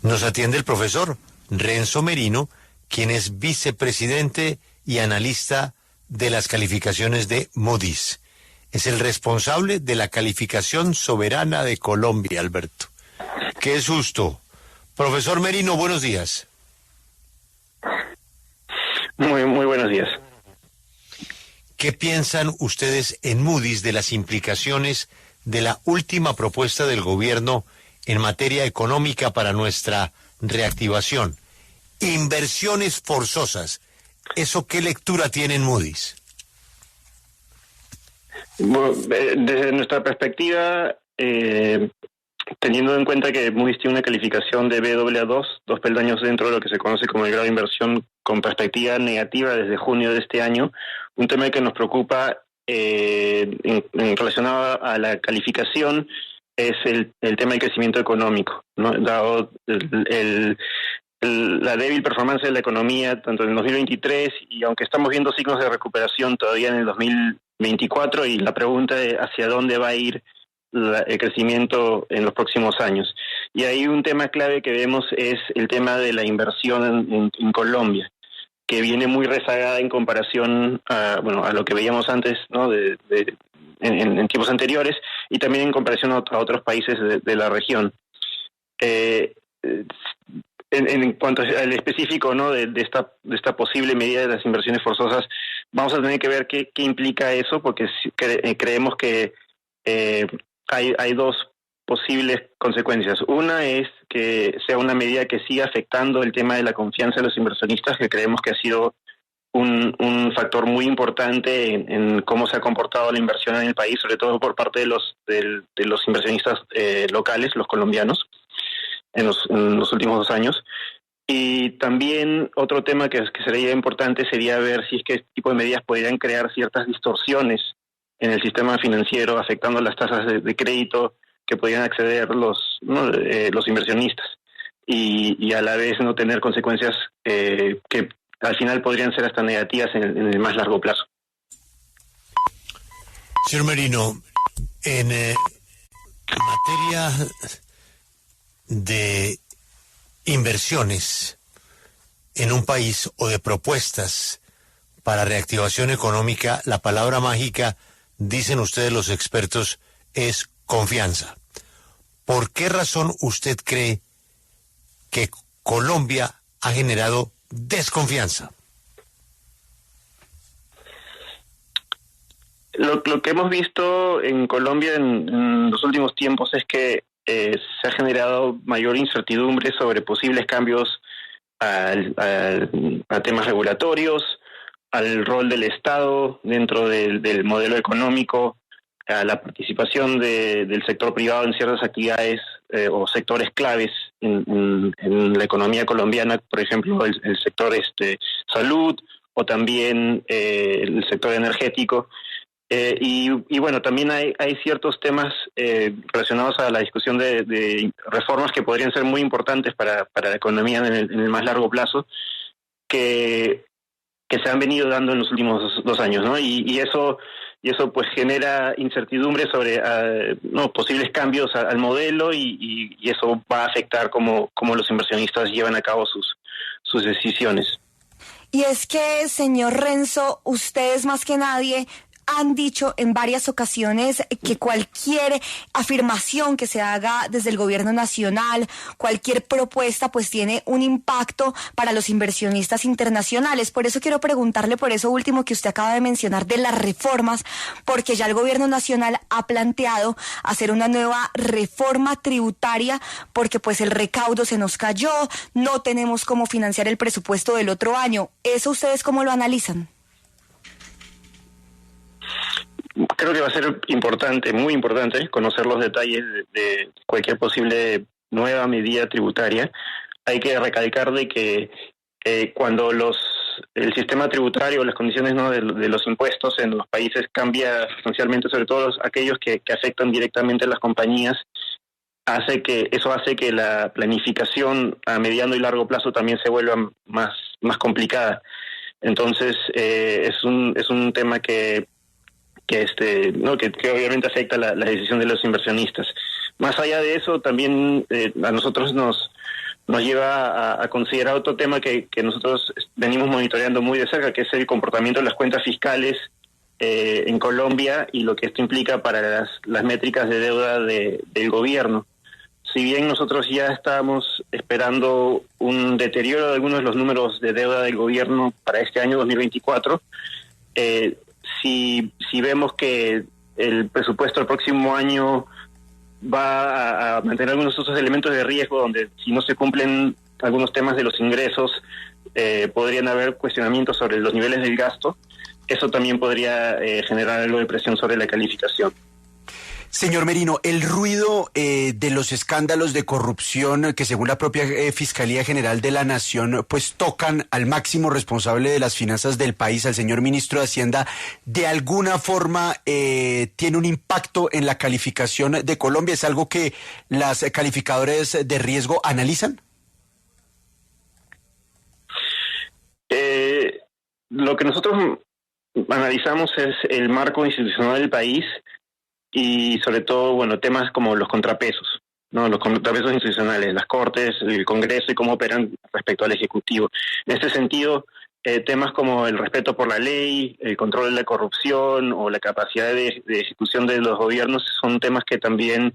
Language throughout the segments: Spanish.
Nos atiende el profesor Renzo Merino, quien es vicepresidente y analista de las calificaciones de Moody's. Es el responsable de la calificación soberana de Colombia, Alberto. ¡Qué susto! Profesor Merino, buenos días. Muy buenos días. ¿Qué piensan ustedes en Moody's de las implicaciones de la última propuesta del gobierno en materia económica para nuestra reactivación? Inversiones forzosas. ¿Eso qué lectura tiene en Moody's? Bueno, desde nuestra perspectiva, teniendo en cuenta que Moody's tiene una calificación de Baa2, 2 peldaños dentro de lo que se conoce como el grado de inversión con perspectiva negativa desde junio de este año, un tema que nos preocupa relacionado a la calificación es el tema del crecimiento económico, ¿no? Dado la débil performance de la economía, tanto en el 2023, y aunque estamos viendo signos de recuperación todavía en el 2024, y la pregunta de hacia dónde va a ir el crecimiento en los próximos años. Y ahí un tema clave que vemos es el tema de la inversión en Colombia, que viene muy rezagada en comparación a lo que veíamos antes, ¿no? En tiempos anteriores, y también en comparación a otros países de la región. En cuanto al específico, ¿no? de esta posible medida de las inversiones forzosas, vamos a tener que ver qué implica eso, porque creemos que hay dos posibles consecuencias. Una es que sea una medida que siga afectando el tema de la confianza de los inversionistas, que creemos que ha sido un factor muy importante en cómo se ha comportado la inversión en el país, sobre todo por parte de los inversionistas locales, los colombianos, en los últimos 2 años. Y también otro tema que sería importante sería ver si es que este tipo de medidas podrían crear ciertas distorsiones en el sistema financiero, afectando las tasas de crédito que podrían acceder los inversionistas, y a la vez no tener consecuencias que al final podrían ser hasta negativas en el más largo plazo. Señor Merino, en materia de inversiones en un país o de propuestas para reactivación económica, la palabra mágica, dicen ustedes los expertos, es confianza. ¿Por qué razón usted cree que Colombia ha generado desconfianza? Lo que hemos visto en Colombia en los últimos tiempos es que se ha generado mayor incertidumbre sobre posibles cambios a temas regulatorios, al rol del Estado dentro del modelo económico, a la participación del sector privado en ciertas actividades o sectores claves en la economía colombiana, por ejemplo, el sector salud, o también el sector energético. Y bueno, también hay ciertos temas relacionados a la discusión de reformas que podrían ser muy importantes para la economía en el más largo plazo, que se han venido dando en los últimos 2 años, ¿no? Y eso pues genera incertidumbre sobre posibles cambios al modelo, y eso va a afectar cómo los inversionistas llevan a cabo sus decisiones. Y es que, señor Renzo, ustedes más que nadie han dicho en varias ocasiones que cualquier afirmación que se haga desde el gobierno nacional, cualquier propuesta, pues tiene un impacto para los inversionistas internacionales. Por eso quiero preguntarle por eso último que usted acaba de mencionar de las reformas, porque ya el gobierno nacional ha planteado hacer una nueva reforma tributaria, porque pues el recaudo se nos cayó, no tenemos cómo financiar el presupuesto del otro año. ¿Eso ustedes cómo lo analizan? Creo que va a ser importante, muy importante, conocer los detalles de cualquier posible nueva medida tributaria. Hay que recalcar de que cuando el sistema tributario, las condiciones, ¿no? de los impuestos en los países cambia sustancialmente, sobre todo aquellos que afectan directamente a las compañías, hace que la planificación a mediano y largo plazo también se vuelva más complicada. Entonces es un tema que obviamente afecta la decisión de los inversionistas. Más allá de eso, también a nosotros nos nos lleva a considerar otro tema que nosotros venimos monitoreando muy de cerca, que es el comportamiento de las cuentas fiscales en Colombia y lo que esto implica para las métricas de deuda del gobierno. Si bien nosotros ya estábamos esperando un deterioro de algunos de los números de deuda del gobierno para este año 2024, si vemos que el presupuesto del próximo año va a mantener algunos otros elementos de riesgo, donde si no se cumplen algunos temas de los ingresos, podrían haber cuestionamientos sobre los niveles del gasto, eso también podría generar algo de presión sobre la calificación. Señor Merino, el ruido de los escándalos de corrupción que según la propia Fiscalía General de la Nación pues tocan al máximo responsable de las finanzas del país, al señor ministro de Hacienda, ¿de alguna forma tiene un impacto en la calificación de Colombia? ¿Es algo que las calificadores de riesgo analizan? Lo que nosotros analizamos es el marco institucional del país y sobre todo, bueno, temas como los contrapesos, ¿no? Los contrapesos institucionales, las Cortes, el Congreso y cómo operan respecto al Ejecutivo. En este sentido, temas como el respeto por la ley, el control de la corrupción o la capacidad de ejecución de los gobiernos son temas que también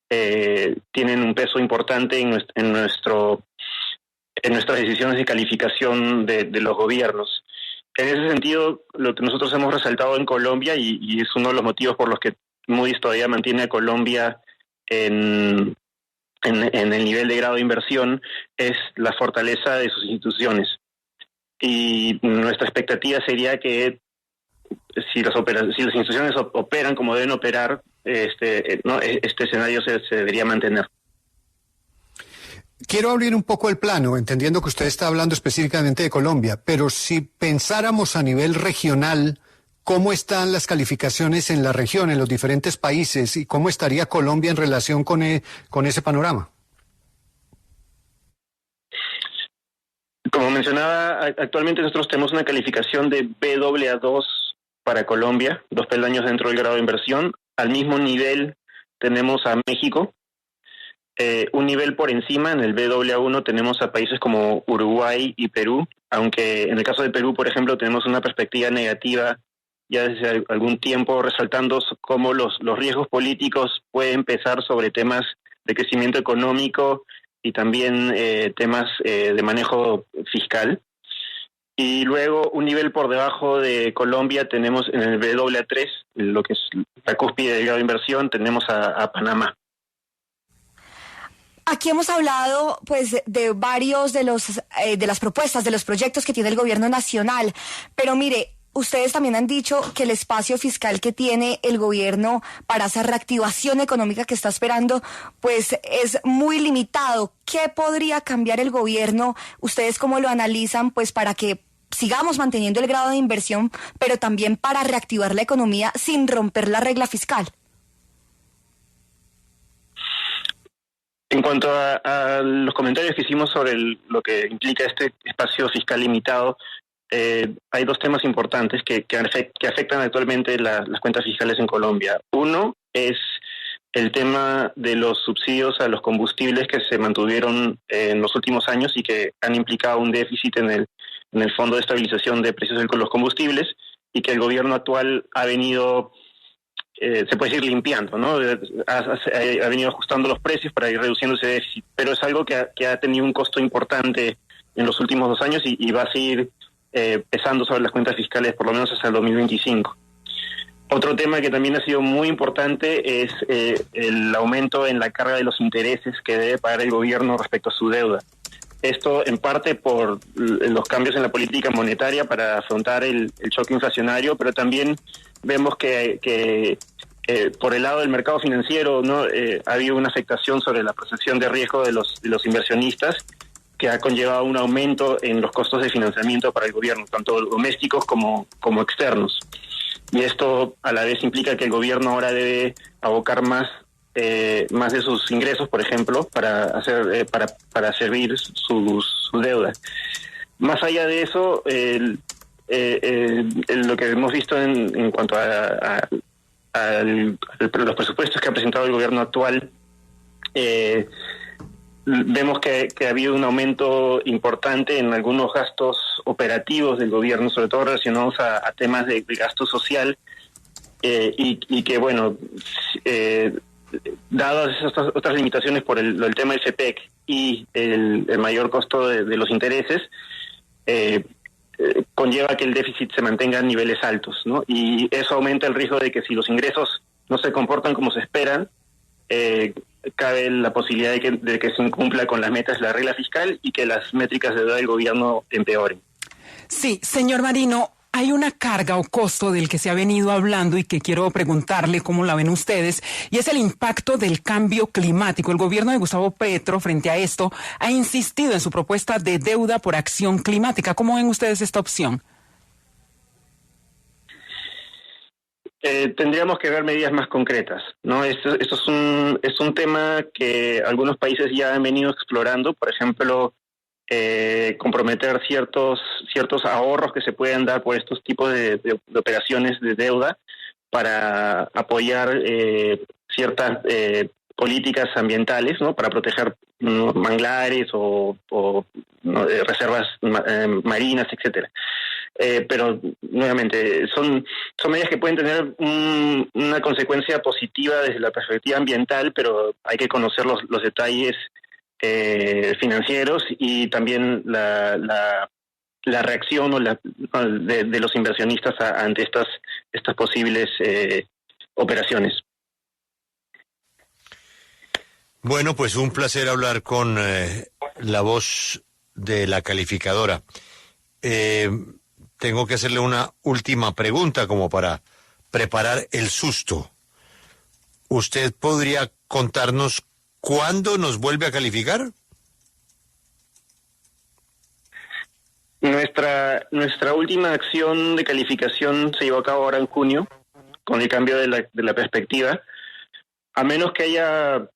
tienen un peso importante en nuestras decisiones de calificación de los gobiernos. En ese sentido, lo que nosotros hemos resaltado en Colombia, y es uno de los motivos por los que Moody's todavía mantiene a Colombia en el nivel de grado de inversión, es la fortaleza de sus instituciones. Y nuestra expectativa sería que si las instituciones operan como deben operar, este escenario se debería mantener. Quiero abrir un poco el plano, entendiendo que usted está hablando específicamente de Colombia, pero si pensáramos a nivel regional, ¿cómo están las calificaciones en la región, en los diferentes países, y cómo estaría Colombia en relación con ese panorama? Como mencionaba, actualmente nosotros tenemos una calificación de Baa2 para Colombia, 2 peldaños dentro del grado de inversión. Al mismo nivel tenemos a México. Un nivel por encima, en el Baa1, tenemos a países como Uruguay y Perú, aunque en el caso de Perú, por ejemplo, tenemos una perspectiva negativa ya desde algún tiempo, resaltando cómo los riesgos políticos pueden pesar sobre temas de crecimiento económico y también temas de manejo fiscal. Y luego, un nivel por debajo de Colombia, tenemos en el Baa3, lo que es la cúspide del grado de inversión, tenemos a Panamá. Aquí hemos hablado pues de varios de las propuestas, de los proyectos que tiene el gobierno nacional, pero mire, ustedes también han dicho que el espacio fiscal que tiene el gobierno para esa reactivación económica que está esperando, pues es muy limitado. ¿Qué podría cambiar el gobierno? ¿Ustedes cómo lo analizan? Pues para que sigamos manteniendo el grado de inversión, pero también para reactivar la economía sin romper la regla fiscal. En cuanto a los comentarios que hicimos sobre lo que implica este espacio fiscal limitado, hay dos temas importantes que afectan actualmente las cuentas fiscales en Colombia. Uno es el tema de los subsidios a los combustibles que se mantuvieron en los últimos años y que han implicado un déficit en el Fondo de Estabilización de Precios de los Combustibles, y que el gobierno actual ha venido, se puede decir, limpiando, ¿no? Ha venido ajustando los precios para ir reduciendo ese déficit, pero es algo que ha tenido un costo importante en los últimos 2 años y va a seguir pesando sobre las cuentas fiscales por lo menos hasta el 2025. Otro tema que también ha sido muy importante es el aumento en la carga de los intereses que debe pagar el gobierno respecto a su deuda. Esto en parte por los cambios en la política monetaria para afrontar el choque inflacionario, pero también vemos que por el lado del mercado financiero, ¿no? Ha habido una afectación sobre la percepción de riesgo de los inversionistas, que ha conllevado un aumento en los costos de financiamiento para el gobierno, tanto domésticos como externos. Y esto a la vez implica que el gobierno ahora debe abocar más de sus ingresos, por ejemplo, para servir su deuda. Más allá de eso, lo que hemos visto en cuanto a los presupuestos que ha presentado el gobierno actual, vemos que ha habido un aumento importante en algunos gastos operativos del gobierno, sobre todo relacionados a temas de gasto social, y que, bueno, dadas estas otras limitaciones por el tema del FPEC y el mayor costo de los intereses, conlleva que el déficit se mantenga a niveles altos, ¿no? Y eso aumenta el riesgo de que si los ingresos no se comportan como se esperan, cabe la posibilidad de que se incumpla con las metas de la regla fiscal y que las métricas de deuda del gobierno empeoren. Sí, señor Marino, hay una carga o costo del que se ha venido hablando y que quiero preguntarle cómo la ven ustedes, y es el impacto del cambio climático. El gobierno de Gustavo Petro, frente a esto, ha insistido en su propuesta de deuda por acción climática. ¿Cómo ven ustedes esta opción? Tendríamos que ver medidas más concretas, ¿no? Esto es un tema que algunos países ya han venido explorando, por ejemplo, comprometer ciertos ahorros que se pueden dar por estos tipos de operaciones de deuda para apoyar ciertas políticas ambientales, ¿no? Para proteger manglares o reservas marinas, etcétera. Pero nuevamente son medidas que pueden tener una consecuencia positiva desde la perspectiva ambiental, pero hay que conocer los detalles financieros y también la reacción de los inversionistas ante estas posibles operaciones. Bueno, pues un placer hablar con la voz de la calificadora. Tengo que hacerle una última pregunta como para preparar el susto. ¿Usted podría contarnos cuándo nos vuelve a calificar? Nuestra última acción de calificación se llevó a cabo ahora en junio, con el cambio de la perspectiva. A menos que haya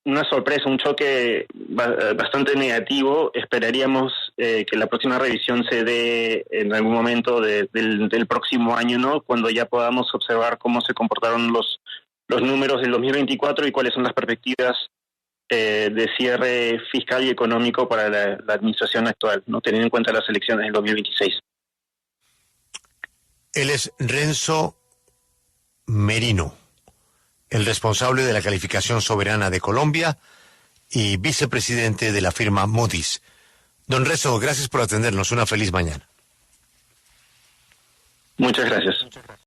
una sorpresa, un choque bastante negativo, esperaríamos que la próxima revisión se dé en algún momento del próximo año, ¿no? Cuando ya podamos observar cómo se comportaron los números del 2024 y cuáles son las perspectivas de cierre fiscal y económico para la administración actual, ¿no? Teniendo en cuenta las elecciones del 2026. Él es Renzo Merino, el responsable de la calificación soberana de Colombia y vicepresidente de la firma Moody's. Don Renzo, gracias por atendernos. Una feliz mañana. Muchas gracias.